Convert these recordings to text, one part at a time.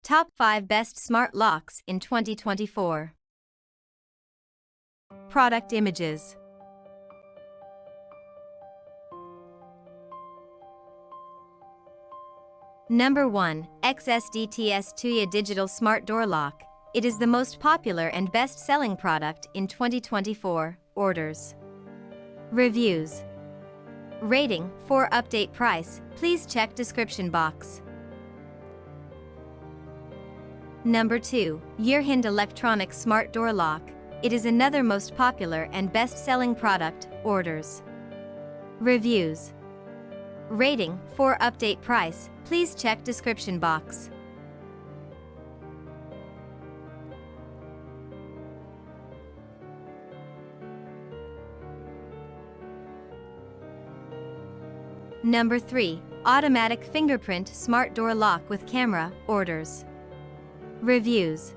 Top 5 Best Smart Locks in 2024. Product Images. Number 1. XSDTS Tuya Digital Smart Door Lock. It is the most popular and best-selling product in 2024. Orders. Reviews. Rating. For update price, please check description box. Number 2. YRHAND Electronic Smart Door Lock. It is another most popular and best-selling product. Orders. Reviews. Rating. For update price, please check description box. Number 3. Automatic Fingerprint Smart Door Lock with Camera. Orders. Reviews.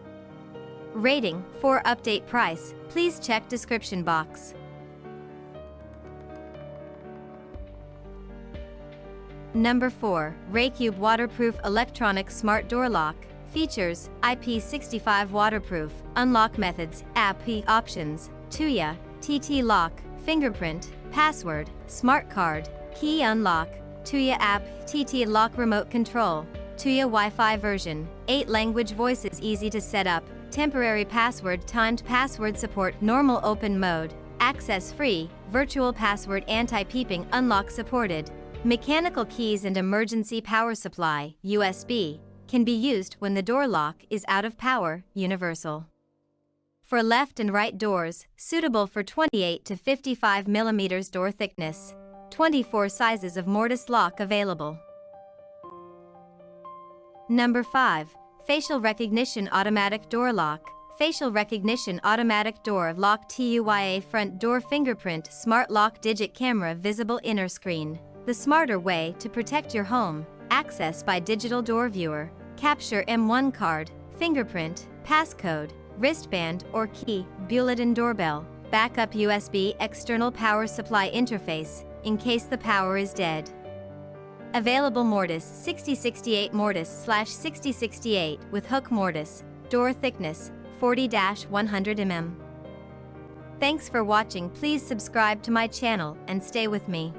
Rating. For update price, please check description box. Number 4. RAYKUBE Waterproof Electronic Smart Door Lock. Features: IP65 waterproof. Unlock methods, app options, Tuya, TT lock, fingerprint, password, smart card, key unlock, Tuya app, TT lock remote control, Tuya Wi-Fi version, 8 language voices, easy to set up, temporary password, timed password support, normal open mode, access free, virtual password, anti-peeping, unlock supported. Mechanical keys and emergency power supply, USB, can be used when the door lock is out of power, universal. For left and right doors, suitable for 28 to 55 mm door thickness. 24 sizes of mortise lock available. Number 5. Facial Recognition Automatic Door Lock. Facial Recognition Automatic Door Lock Tuya Front Door Fingerprint Smart Lock Digit Camera Visible Inner Screen. The smarter way to protect your home. Access by digital door viewer. Capture M1 card, fingerprint, passcode, wristband or key, bulletin doorbell. Backup USB external power supply interface, in case the power is dead. Available mortise 6068 mortise/6068 with hook mortise. Door thickness 40-100 mm. Thanks for watching. Please subscribe to my channel and stay with me.